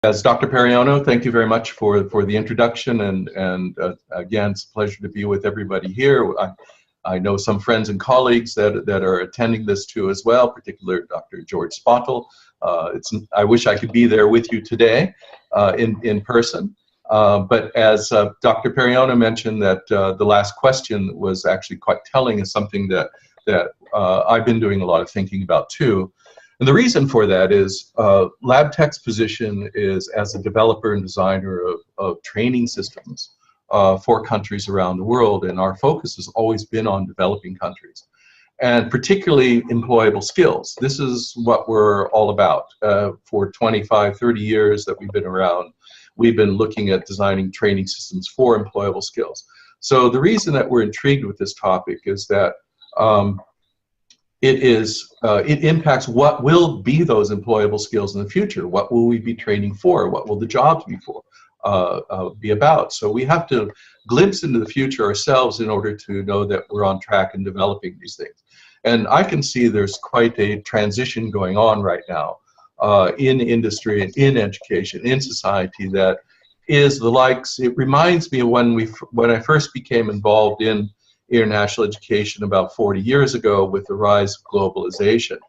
As Dr. Periono, thank you very much for the introduction, and again, it's a pleasure to be with everybody here. I know some friends and colleagues that are attending this too as well, particularly Dr. George Spottle. I wish I could be there with you today in person. But as Dr. Periono mentioned, that the last question was actually quite telling, is something that I've been doing a lot of thinking about too. And the reason for that is Labtech's position is as a developer and designer of training systems for countries around the world, and our focus has always been on developing countries, and particularly employable skills. This is what we're all about. For 25, 30 years that we've been around, we've been looking at designing training systems for employable skills. So the reason that we're intrigued with this topic is that it impacts what will be those employable skills in the future. What will we be training for? What will the jobs be for? Be about? So we have to glimpse into the future ourselves in order to know that we're on track in developing these things. And I can see there's quite a transition going on right now in industry, in education, in society, that is the likes. It reminds me of when I first became involved in international education about 40 years ago with the rise of globalization.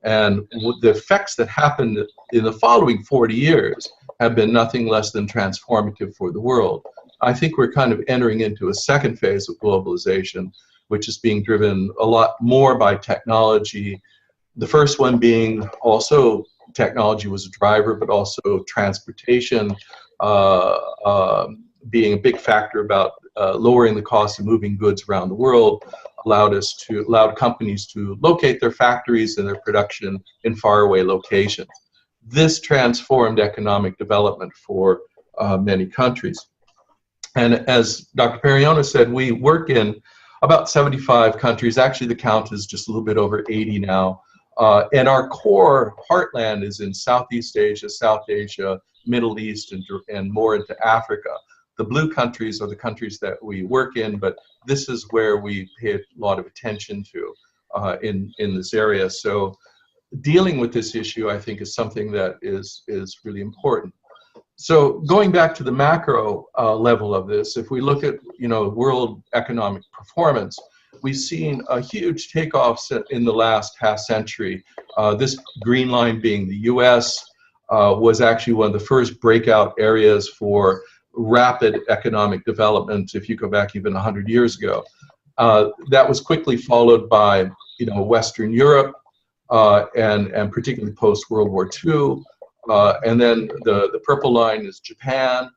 And the effects that happened in the following 40 years have been nothing less than transformative for the world. I think we're kind of entering into a second phase of globalization, which is being driven a lot more by technology. The first one being also technology was a driver, but also transportation being a big factor about lowering the cost of moving goods around the world, allowed companies to locate their factories and their production in faraway locations. This transformed economic development for many countries. And as Dr. Periono said, we work in about 75 countries. Actually, the count is just a little bit over 80 now. And our core heartland is in Southeast Asia, South Asia, Middle East, and more into Africa. The blue countries are the countries that we work in, but this is where we pay a lot of attention to in this area. So dealing with this issue, I think, is something that is really important. So going back to the macro level of this, if we look at world economic performance, we've seen a huge takeoff in the last half century. This green line being the US was actually one of the first breakout areas for rapid economic development, if you go back even 100 years ago. That was quickly followed by Western Europe, and particularly post-World War II. And then the purple line is Japan,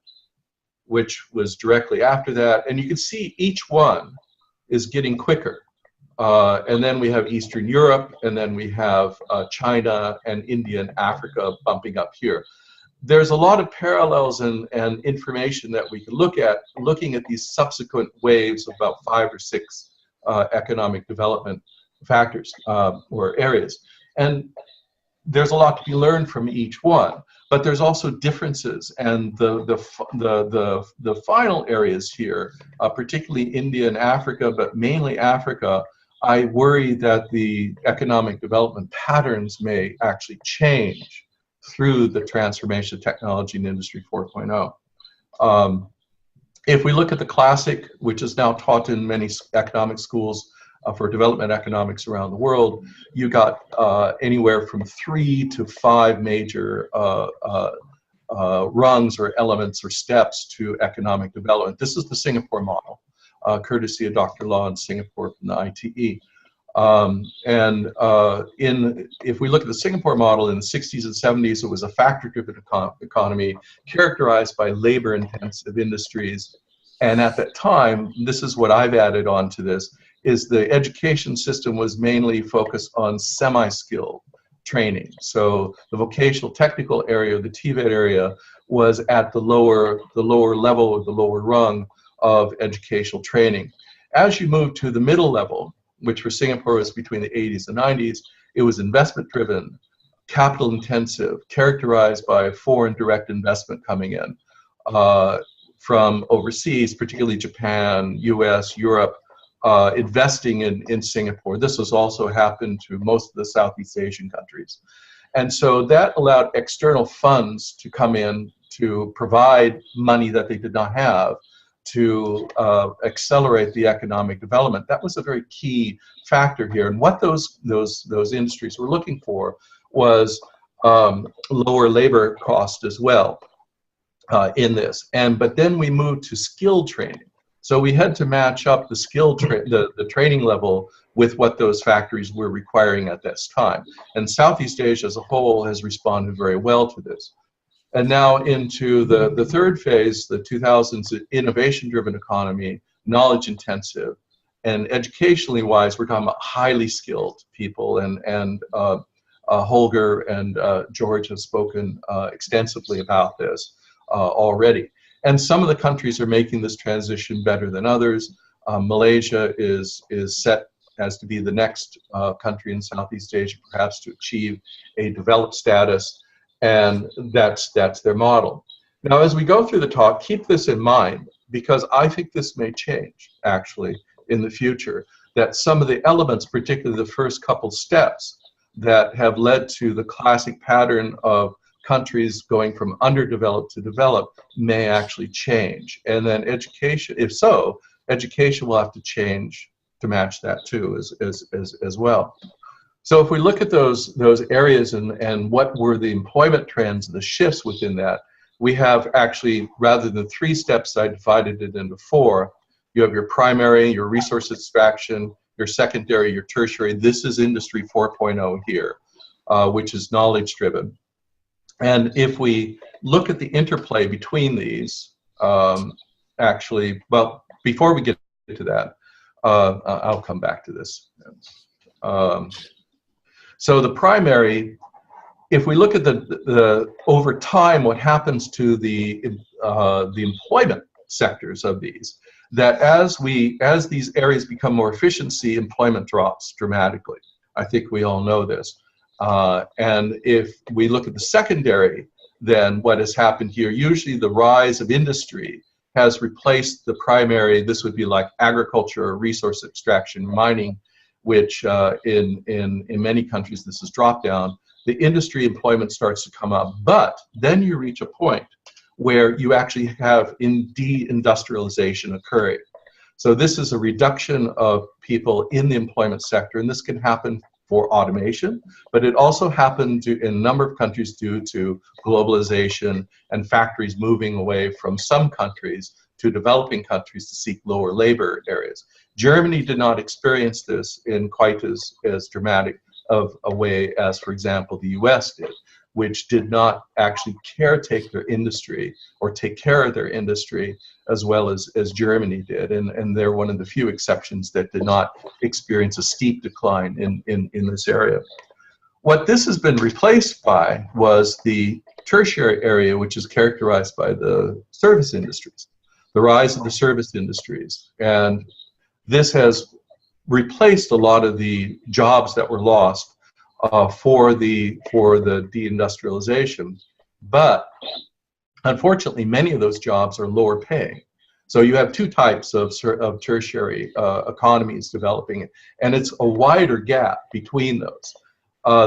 which was directly after that. And you can see each one is getting quicker. And then we have Eastern Europe, and then we have China and India and Africa bumping up here. There's a lot of parallels and information that we can look at, looking at these subsequent waves of about 5 or 6 economic development factors or areas. And there's a lot to be learned from each one, but there's also differences. And the final areas here, particularly India and Africa, but mainly Africa, I worry that the economic development patterns may actually change through the transformation of technology in Industry 4.0. If we look at the classic, which is now taught in many economic schools for development economics around the world, you got anywhere from 3 to 5 major rungs or elements or steps to economic development. This is the Singapore model, courtesy of Dr. Law in Singapore from the ITE. If we look at the Singapore model in the 60s and 70s, it was a factor-driven economy characterized by labor-intensive industries. And at that time, this is what I've added on to this, is the education system was mainly focused on semi-skilled training. So the vocational technical area, the TVET area, was at the lower level, or the lower rung of educational training. As you move to the middle level, which for Singapore was between the 80s and 90s, it was investment-driven, capital-intensive, characterized by foreign direct investment coming in from overseas, particularly Japan, US, Europe, investing in Singapore. This has also happened to most of the Southeast Asian countries. And so that allowed external funds to come in to provide money that they did not have to accelerate the economic development. That was a very key factor here. And what those industries were looking for was lower labor cost as well in this. But then we moved to skill training. So we had to match up the the training level with what those factories were requiring at this time. And Southeast Asia as a whole has responded very well to this. And now into the third phase, the 2000s innovation-driven economy, knowledge-intensive, and educationally wise, we're talking about highly skilled people. And Holger and George have spoken extensively about this already. And some of the countries are making this transition better than others. Malaysia is set as to be the next country in Southeast Asia, perhaps to achieve a developed status, and that's their model. Now, as we go through the talk, keep this in mind, because I think this may change, actually, in the future, that some of the elements, particularly the first couple steps, that have led to the classic pattern of countries going from underdeveloped to developed may actually change. And then education, if so, education will have to change to match that too as well. So if we look at those areas and what were the employment trends, the shifts within that, we have actually, rather than 3 steps, I divided it into 4. You have your primary, your resource extraction, your secondary, your tertiary. This is Industry 4.0 here, which is knowledge driven. And if we look at the interplay between these, actually, well, before we get to that, I'll come back to this. So the primary, if we look at the over time, what happens to the employment sectors of these, that as these areas become more efficiency, employment drops dramatically. I think we all know this. And if we look at the secondary, then what has happened here, usually the rise of industry has replaced the primary. This would be like agriculture or resource extraction, mining, which in many countries this is dropped down. The industry employment starts to come up, but then you reach a point where you actually have de-industrialization occurring. So this is a reduction of people in the employment sector, and this can happen for automation, but it also happened in a number of countries due to globalization and factories moving away from some countries to developing countries to seek lower labor areas. Germany did not experience this in quite as dramatic of a way as, for example, the US did, which did not actually caretake their industry or take care of their industry as well as Germany did. And they're one of the few exceptions that did not experience a steep decline in this area. What this has been replaced by was the tertiary area, which is characterized by the service industries, the rise of the service industries. And this has replaced a lot of the jobs that were lost for the deindustrialization, but unfortunately many of those jobs are lower paying. So you have 2 types of tertiary economies developing, and it's a wider gap between those.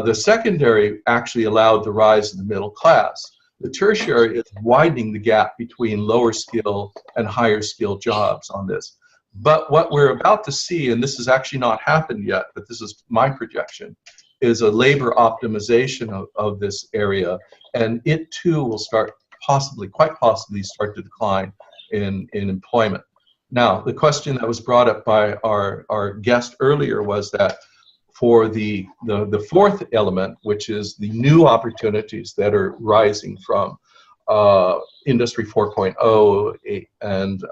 The secondary actually allowed the rise of the middle class. The tertiary is widening the gap between lower skill and higher skill jobs on this. But what we're about to see, and this has actually not happened yet, but this is my projection, is a labor optimization of this area, and it too will start quite possibly start to decline in employment. Now, the question that was brought up by our guest earlier was that for the 4th element, which is the new opportunities that are rising from Industry 4.0 and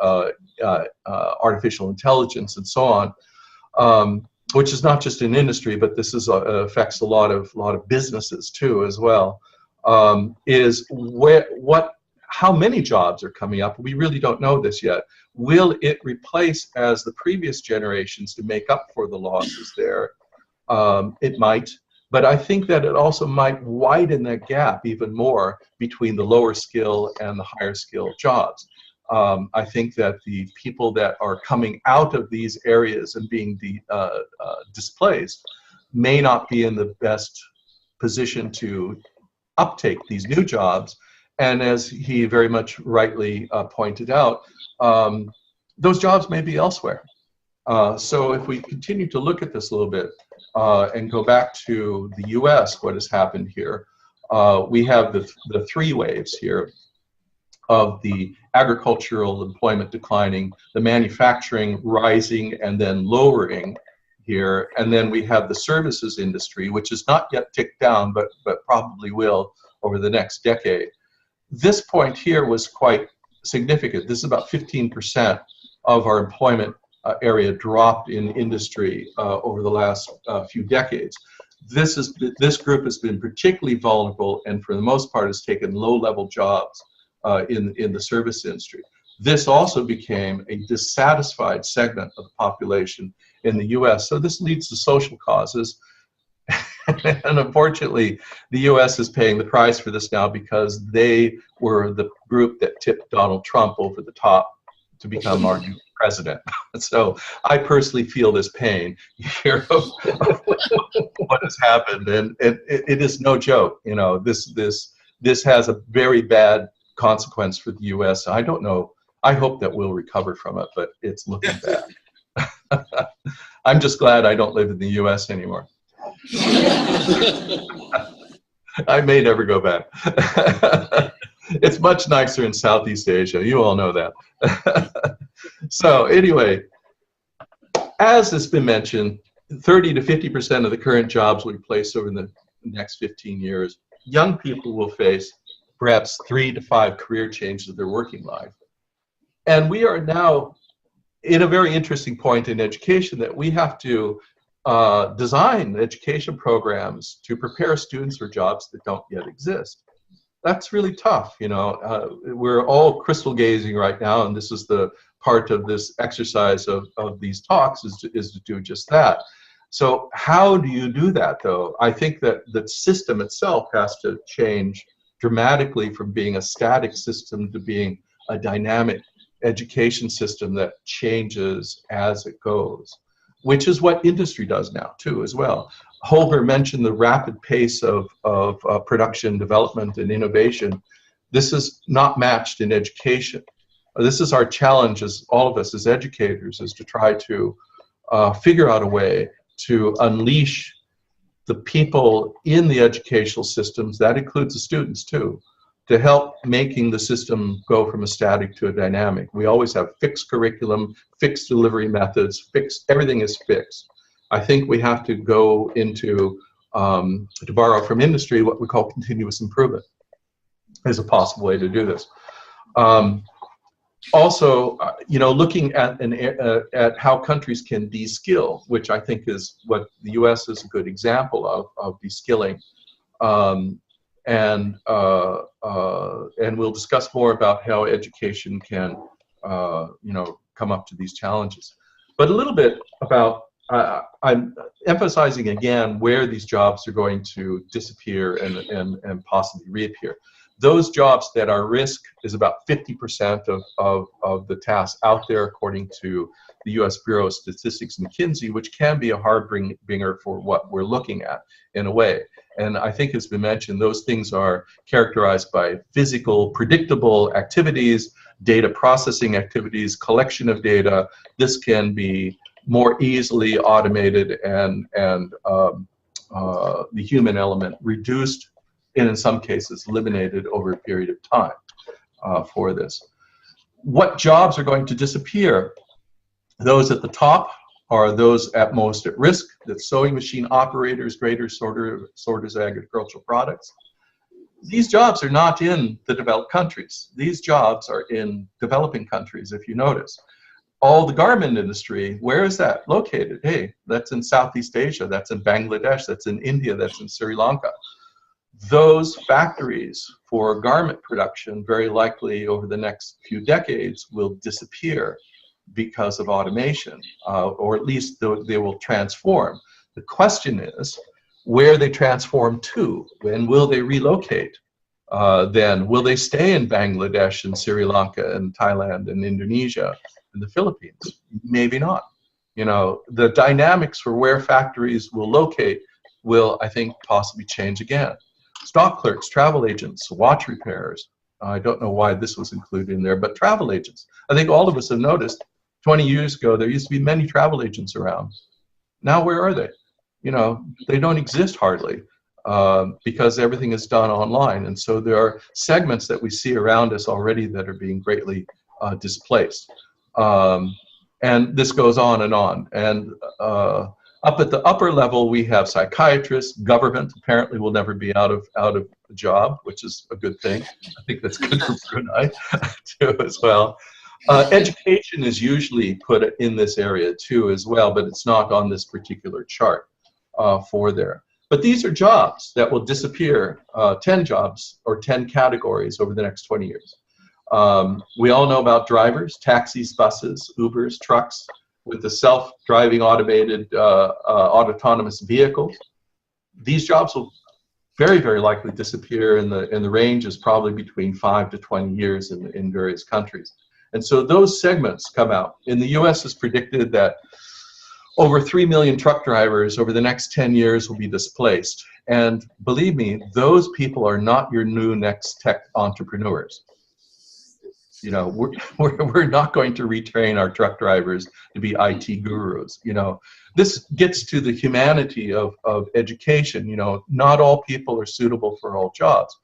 artificial intelligence and so on, which is not just in industry, but this affects a lot of businesses too as well, is how many jobs are coming up? We really don't know this yet. Will it replace as the previous generations to make up for the losses there? It might, but I think that it also might widen that gap even more between the lower skill and the higher skill jobs. I think that the people that are coming out of these areas and being displaced may not be in the best positioned to uptake these new jobs. And as he very much rightly pointed out, those jobs may be elsewhere. So if we continue to look at this a little bit and go back to the US, what has happened here, we have the three waves here of the agricultural employment declining, the manufacturing rising and then lowering here, and then we have the services industry, which is not yet ticked down, but probably will over the next decade. This point here was quite significant. This is about 15% of our employment area dropped in industry over the last few decades. This group has been particularly vulnerable, and for the most part has taken low-level jobs in the service industry. This also became a dissatisfied segment of the population in the US. So this leads to social causes. And unfortunately, the US is paying the price for this now because they were the group that tipped Donald Trump over the top to become our new president. So I personally feel this pain here of what has happened, and it is no joke. You know, this has a very bad consequence for the US. I don't know. I hope that we'll recover from it, but it's looking bad. I'm just glad I don't live in the US anymore. I may never go back. It's much nicer in Southeast Asia. You all know that. So anyway, as has been mentioned, 30 to 50% of the current jobs will be placed over the next 15 years. Young people will face perhaps 3 to 5 career changes of their working life. And we are now in a very interesting point in education that we have to design education programs to prepare students for jobs that don't yet exist. That's really tough, you know. We're all crystal gazing right now, and this is the part of this exercise of these talks is to do just that. So how do you do that, though? I think that the system itself has to change dramatically from being a static system to being a dynamic education system that changes as it goes, which is what industry does now too as well. Holger mentioned the rapid pace of production, development, and innovation. This is not matched in education. This is our challenge as all of us as educators, is to try to figure out a way to unleash the people in the educational systems, that includes the students too, to help making the system go from a static to a dynamic. We always have fixed curriculum, fixed delivery methods, everything is fixed. I think we have to go into, to borrow from industry, what we call continuous improvement is a possible way to do this. Also, you know, looking at how countries can de-skill, which I think is what the U.S. is a good example of de-skilling, and we'll discuss more about how education can, you know, come up to these challenges. But a little bit about, I'm emphasizing again where these jobs are going to disappear and possibly reappear. Those jobs that are risk is about 50% of the tasks out there, according to the U.S. Bureau of Statistics, McKinsey, which can be a hard-bringer for what we're looking at in a way. And I think it's been mentioned, those things are characterized by physical, predictable activities, data processing activities, collection of data. This can be more easily automated and the human element reduced, and in some cases eliminated over a period of time for this. What jobs are going to disappear? Those at the top are those at most at risk, the sewing machine operators, graders, sorters, agricultural products. These jobs are not in the developed countries. These jobs are in developing countries, if you notice. All the garment industry, where is that located? Hey, that's in Southeast Asia, that's in Bangladesh, that's in India, that's in Sri Lanka. Those factories for garment production very likely over the next few decades will disappear because of automation, or at least they will transform. The question is where they transform to, when will they relocate? Then will they stay in Bangladesh and Sri Lanka and Thailand and Indonesia and the Philippines? Maybe not. You know, the dynamics for where factories will locate will, I think, possibly change again. Stock clerks, travel agents, watch repairers. I don't know why this was included in there, but travel agents. I think all of us have noticed 20 years ago, there used to be many travel agents around. Now, where are they? You know, they don't exist hardly because everything is done online. And so there are segments that we see around us already that are being greatly displaced. And this goes on and on. And up at the upper level, we have psychiatrists. Government apparently will never be out of a job, which is a good thing. I think that's good for Brunei too, as well. Education is usually put in this area too, as well, but it's not on this particular chart for there. But these are jobs that will disappear, 10 jobs or 10 categories over the next 20 years. We all know about drivers, taxis, buses, Ubers, trucks, with the self-driving automated autonomous vehicles. These jobs will very, very likely disappear, and the range is probably between 5 to 20 years in various countries. And so those segments come out. In the US, it's predicted that over 3 million truck drivers over the next 10 years will be displaced. And believe me, those people are not your new next tech entrepreneurs. You know, we're not going to retrain our truck drivers to be IT gurus. You know, this gets to the humanity of education. You know, not all people are suitable for all jobs.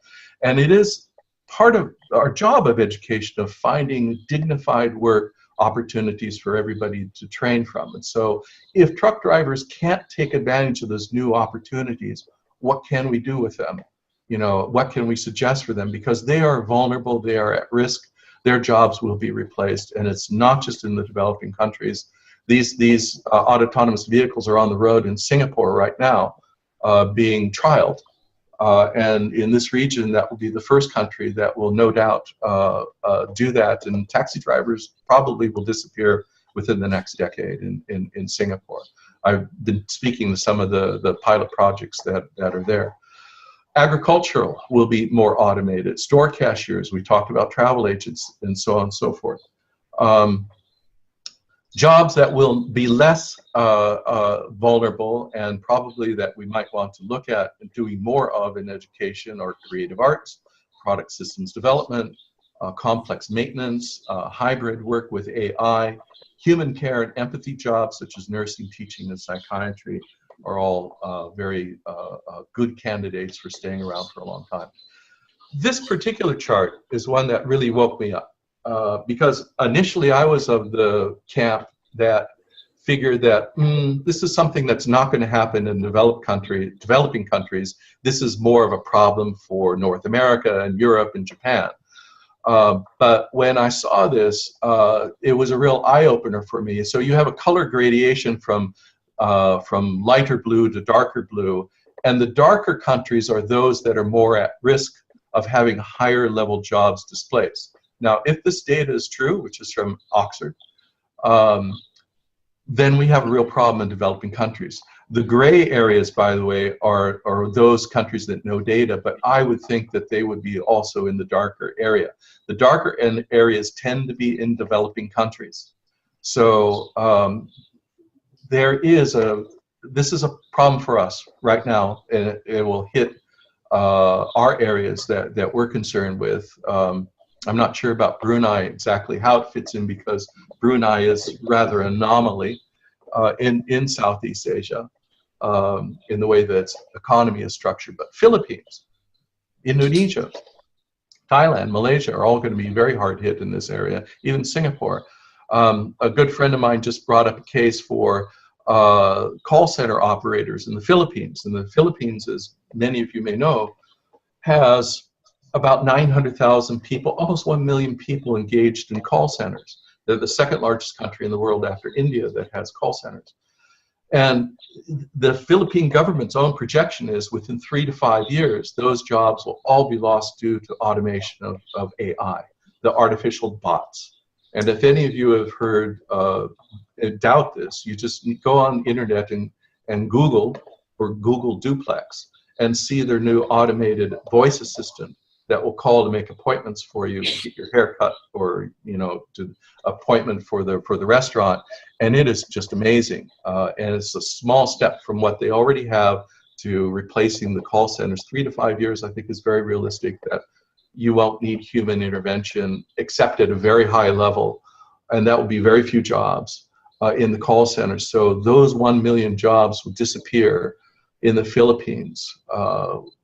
And it is part of our job of education of finding dignified work opportunities for everybody to train from. And so if truck drivers can't take advantage of those new opportunities, what can we do with them? You know, what can we suggest for them? Because they are vulnerable, they are at risk, their jobs will be replaced. And it's not just in the developing countries. These autonomous vehicles are on the road in Singapore right now being trialed. And in this region, that will be the first country that will no doubt do that. And taxi drivers probably will disappear within the next decade in Singapore. I've been speaking to some of the pilot projects that are there. Agricultural will be more automated. Store cashiers, we talked about travel agents, and so on and so forth. Jobs that will be less vulnerable and probably that we might want to look at and doing more of in education or creative arts, product systems development, complex maintenance, hybrid work with AI, human care and empathy jobs such as nursing, teaching, and psychiatry are all very good candidates for staying around for a long time. This particular chart is one that really woke me up. Because initially I was of the camp that figured that this is something that's not going to happen in developing countries. This is more of a problem for North America and Europe and Japan. But when I saw this, it was a real eye-opener for me. So you have a color gradation from lighter blue to darker blue, and the darker countries are those that are more at risk of having higher level jobs displaced. Now, if this data is true, which is from Oxford, then we have a real problem in developing countries. The gray areas, by the way, are those countries that know data, but I would think that they would be also in the darker area. The darker areas tend to be in developing countries. So this is a problem for us right now, and it will hit our areas that we're concerned with. I'm not sure about Brunei exactly how it fits in, because Brunei is rather an anomaly in Southeast Asia in the way that its economy is structured. But Philippines, Indonesia, Thailand, Malaysia are all going to be very hard hit in this area, even Singapore. A good friend of mine just brought up a case for call center operators in the Philippines. And the Philippines, as many of you may know, has about 900,000 people, almost 1 million people engaged in call centers. They're the second largest country in the world after India that has call centers. And the Philippine government's own projection is within 3 to 5 years, those jobs will all be lost due to automation of AI, the artificial bots. And if any of you have heard, doubt this, you just go on the internet and Google, or Google Duplex, and see their new automated voice assistant that will call to make appointments for you to get your hair cut, or to appointment for the restaurant, and it is just amazing. And it's a small step from what they already have to replacing the call centers. 3 to 5 years, I think, is very realistic, that you won't need human intervention except at a very high level, and that will be very few jobs in the call centers. So those 1 million jobs will disappear in the Philippines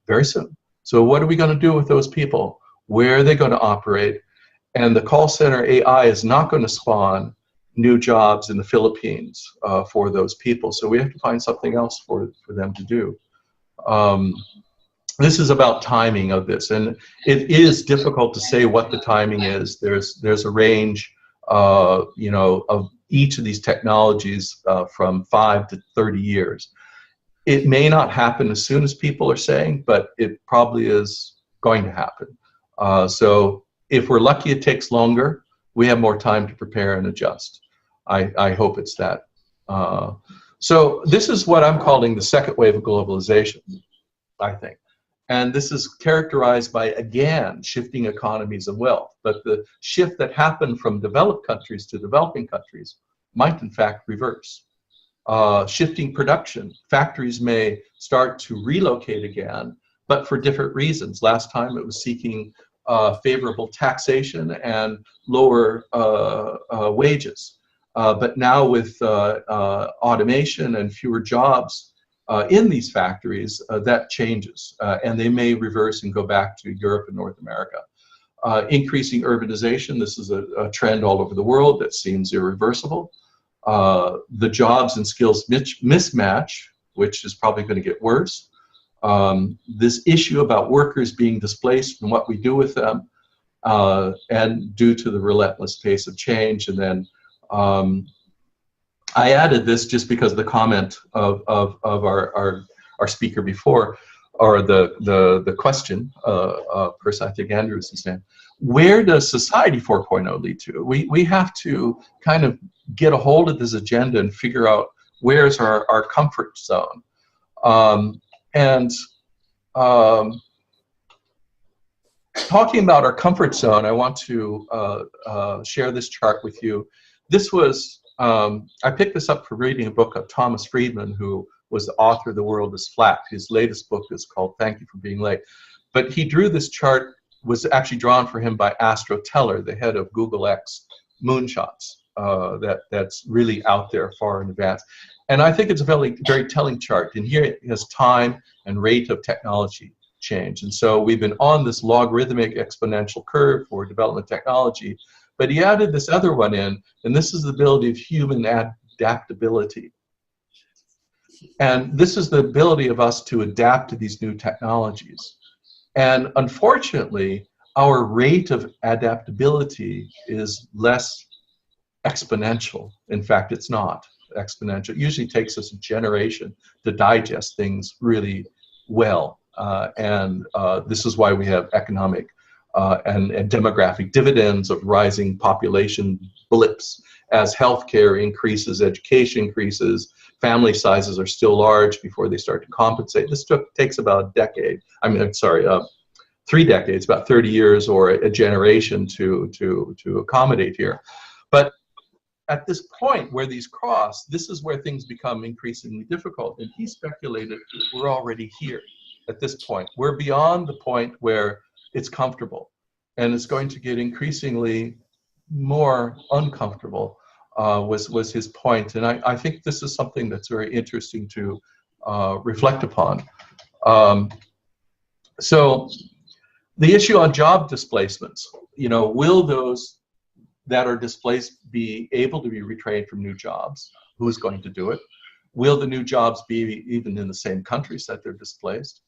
very soon. So what are we going to do with those people? Where are they going to operate? And the call center AI is not going to spawn new jobs in the Philippines for those people. So we have to find something else for them to do. This is about timing of this, and it is difficult to say what the timing is. There's a range, you know, of each of these technologies from 5 to 30 years. It may not happen as soon as people are saying, but it probably is going to happen. So if we're lucky, it takes longer. We have more time to prepare and adjust. I hope it's that. So this is what I'm calling the second wave of globalization, I think. And this is characterized by, again, shifting economies of wealth. But the shift that happened from developed countries to developing countries might, in fact, reverse. Shifting production. Factories may start to relocate again, but for different reasons. Last time it was seeking favorable taxation and lower wages. But now with automation and fewer jobs in these factories, that changes. And they may reverse and go back to Europe and North America. Increasing urbanization. This is a trend all over the world that seems irreversible. The jobs and skills mismatch, which is probably going to get worse. This issue about workers being displaced and what we do with them, and due to the relentless pace of change. And then I added this just because the comment of our speaker before, or the question, person, I think Andrew is his name, where does Society 4.0 lead to? We have to kind of get a hold of this agenda and figure out where's our comfort zone. Talking about our comfort zone, I want to share this chart with you. This was, I picked this up from reading a book of Thomas Friedman, who was the author of The World is Flat. His latest book is called Thank You for Being Late. But he drew this chart, was actually drawn for him by Astro Teller, the head of Google X moonshots. That's really out there far in advance. And I think it's a very, very telling chart. And here it has time and rate of technology change. And so we've been on this logarithmic exponential curve for development technology. But he added this other one in, and this is the ability of human adaptability. And this is the ability of us to adapt to these new technologies. And unfortunately, our rate of adaptability is less exponential. In fact, it's not exponential. It usually takes us a generation to digest things really well. This is why we have economic and demographic dividends of rising population blips. As healthcare increases, education increases, family sizes are still large before they start to compensate. This takes about a decade. I mean, sorry, 3 decades, about 30 years or a generation to accommodate here. But at this point where these cross, this is where things become increasingly difficult. And he speculated we're already here at this point. We're beyond the point where it's comfortable, and it's going to get increasingly more uncomfortable, was his point. And I think this is something that's very interesting to reflect upon. So the issue on job displacements, you know, will those that are displaced be able to be retrained from new jobs? Who's going to do it? Will the new jobs be even in the same countries that they're displaced?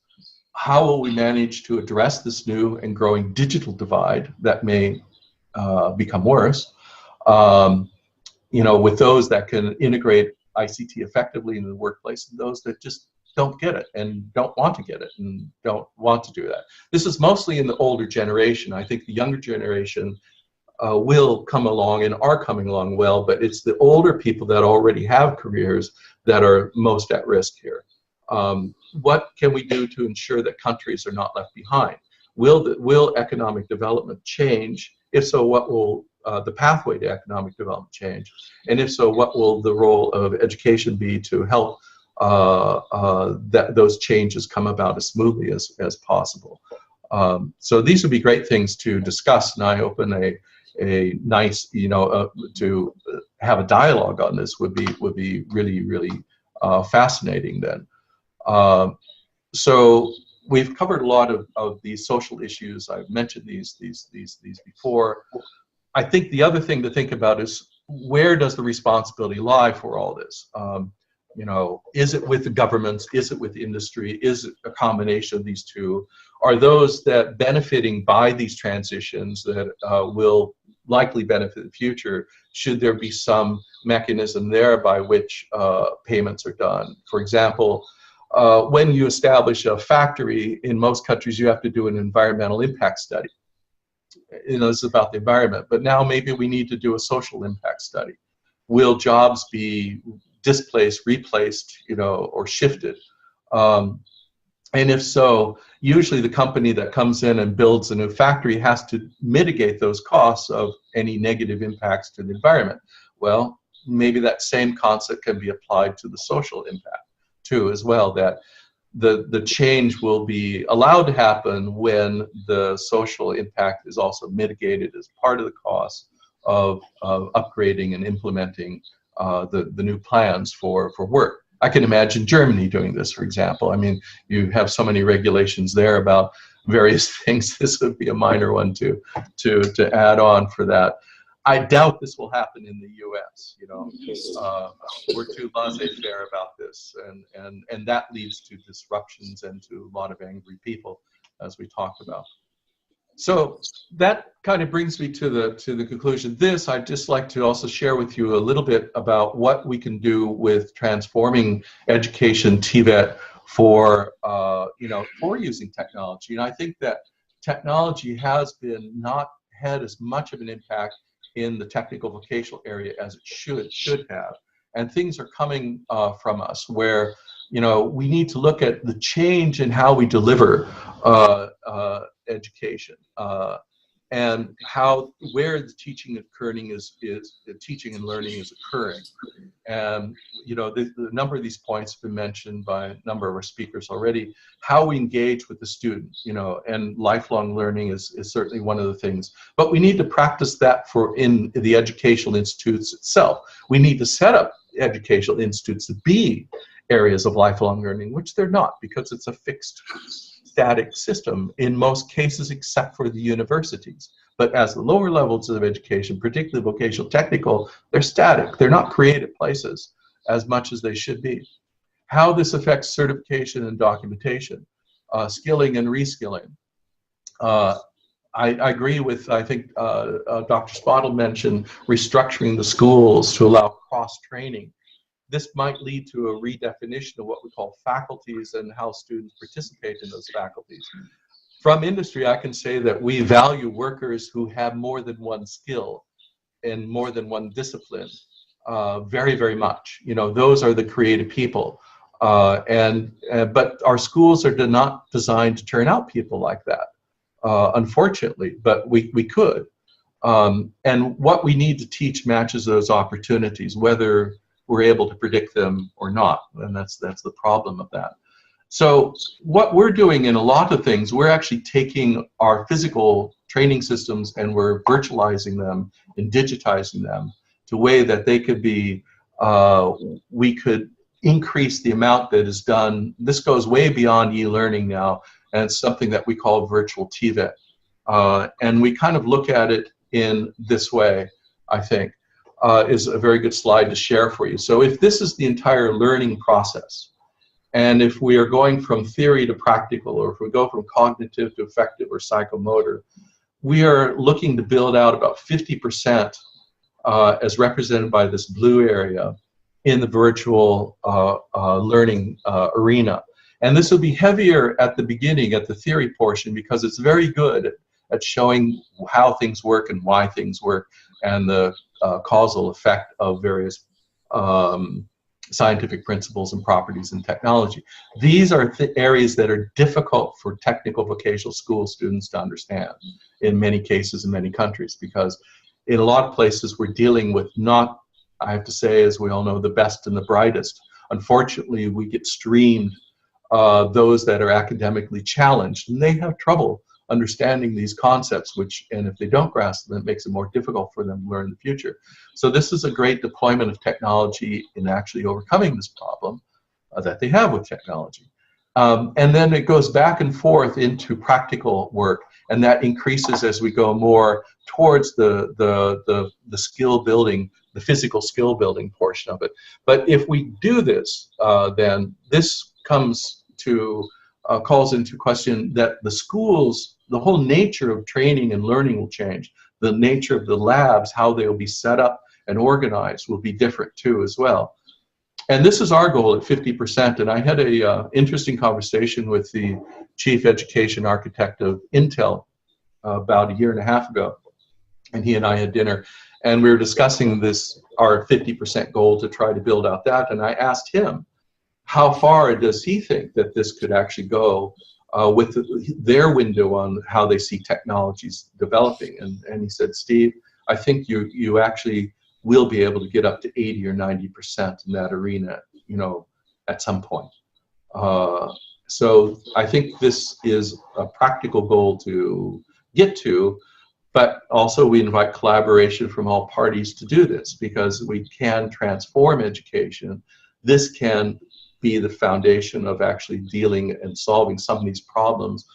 How will we manage to address this new and growing digital divide that may become worse? You know, with those that can integrate ICT effectively into the workplace, and those that just don't get it and don't want to get it and don't want to do that. This is mostly in the older generation. I think the younger generation will come along and are coming along well, but it's the older people that already have careers that are most at risk here. What can we do to ensure that countries are not left behind? Will economic development change? If so, what will the pathway to economic development change? And if so, what will the role of education be to help that those changes come about as smoothly as possible. So these would be great things to discuss, and I open a nice, to have a dialogue on this would be really fascinating then. So we've covered a lot of these social issues. I've mentioned these before. I think the other thing to think about is, where does the responsibility lie for all this? Is it with the governments? Is it with industry? Is it a combination of these two? Are those that benefiting by these transitions that will likely benefit the future? Should there be some mechanism there by which payments are done? For example, when you establish a factory, in most countries you have to do an environmental impact study. This is about the environment, but now maybe we need to do a social impact study. Will jobs be displaced, replaced, or shifted? And if so, usually the company that comes in and builds a new factory has to mitigate those costs of any negative impacts to the environment. Well, maybe that same concept can be applied to the social impact too, as well, that the change will be allowed to happen when the social impact is also mitigated as part of the cost of upgrading and implementing the new plans for work. I can imagine Germany doing this, for example. I mean, you have so many regulations there about various things. This would be a minor one to add on for that. I doubt this will happen in the U.S. We're too laissez-faire about this, and that leads to disruptions and to a lot of angry people, as we talked about. So that kind of brings me to the conclusion. I'd just like to also share with you a little bit about what we can do with transforming education, TVET, for using technology. And I think that technology has not had as much of an impact in the technical vocational area as it should have. And things are coming from us where we need to look at the change in how we deliver education, and where the teaching and learning is occurring. And the number of these points have been mentioned by a number of our speakers already. How we engage with the student, and lifelong learning is certainly one of the things. But we need to practice that in the educational institutes itself. We need to set up educational institutes to be areas of lifelong learning, which they're not, because it's a fixed, static system in most cases, except for the universities. But as the lower levels of education, particularly vocational technical, they're static. They're not creative places as much as they should be. How this affects certification and documentation, skilling and reskilling. I agree with, I think Dr. Spottle mentioned restructuring the schools to allow cross-training. This might lead to a redefinition of what we call faculties and how students participate in those faculties. From industry, I can say that we value workers who have more than one skill and more than one discipline very, very much. Those are the creative people. But our schools are not designed to turn out people like that, unfortunately, but we could. And what we need to teach matches those opportunities, whether we're able to predict them or not, and that's the problem of that. So what we're doing in a lot of things, we're actually taking our physical training systems and we're virtualizing them and digitizing them to a way that they could be, we could increase the amount that is done. This goes way beyond e-learning now, and it's something that we call virtual TVET. And we kind of look at it in this way, I think. Is a very good slide to share for you. So if this is the entire learning process, and if we are going from theory to practical, or if we go from cognitive to affective or psychomotor, we are looking to build out about 50% as represented by this blue area in the virtual learning arena. And this will be heavier at the beginning, at the theory portion, because it's very good at showing how things work and why things work, and the causal effect of various scientific principles and properties in technology. These are areas that are difficult for technical vocational school students to understand in many cases in many countries, because in a lot of places we're dealing with not, I have to say, as we all know, the best and the brightest. unfortunately, we get streamed those that are academically challenged, and they have trouble understanding these concepts, and if they don't grasp them, it makes it more difficult for them to learn in the future. So this is a great deployment of technology in actually overcoming this problem that they have with technology. And then it goes back and forth into practical work, and that increases as we go more towards the skill building, the physical skill building portion of it. But if we do this, then this calls into question that the schools, the whole nature of training and learning will change. The nature of the labs, how they will be set up and organized, will be different too as well. And this is our goal at 50%. And I had a interesting conversation with the chief education architect of Intel about a year and a half ago. And he and I had dinner, and we were discussing this, our 50% goal to try to build out that. And I asked him, how far does he think that this could actually go with their window on how they see technologies developing? And he said, Steve, I think you actually will be able to get up to 80 or 90% in that arena, you know, at some point. So I think this is a practical goal to get to, but also we invite collaboration from all parties to do this, because we can transform education. This can be the foundation of actually dealing and solving some of these problems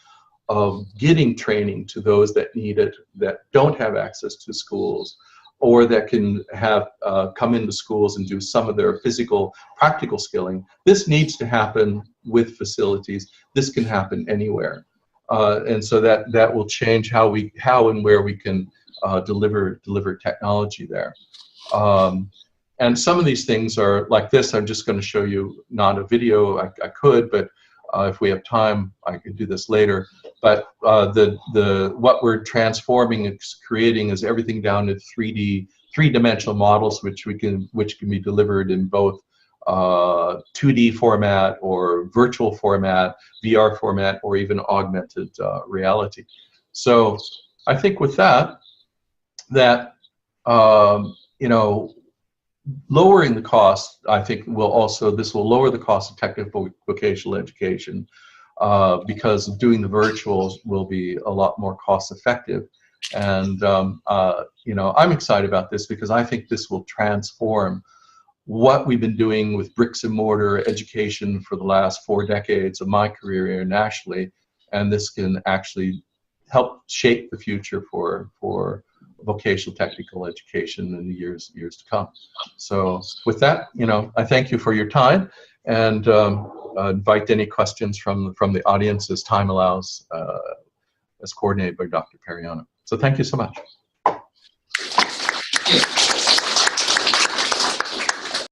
of getting training to those that need it, that don't have access to schools, or that can have come into schools and do some of their physical, practical skilling. This needs to happen with facilities. This can happen anywhere, and so that will change how and where we can deliver technology there. And some of these things are like this. I'm just going to show you, not a video. I could, but if we have time, I could do this later. But what we're transforming and creating is everything down to three-dimensional models, which can be delivered in both 2D format or virtual format, VR format, or even augmented reality. So I think with that, you know, lowering the cost, I think this will lower the cost of technical vocational education, because doing the virtuals will be a lot more cost effective. And you know, I'm excited about this because I think this will transform what we've been doing with bricks and mortar education for the last 4 decades of my career internationally, and this can actually help shape the future for vocational technical education in the years to come. So with that, you know, I thank you for your time, and invite any questions from the audience as time allows, as coordinated by Dr. Periano. So thank you so much.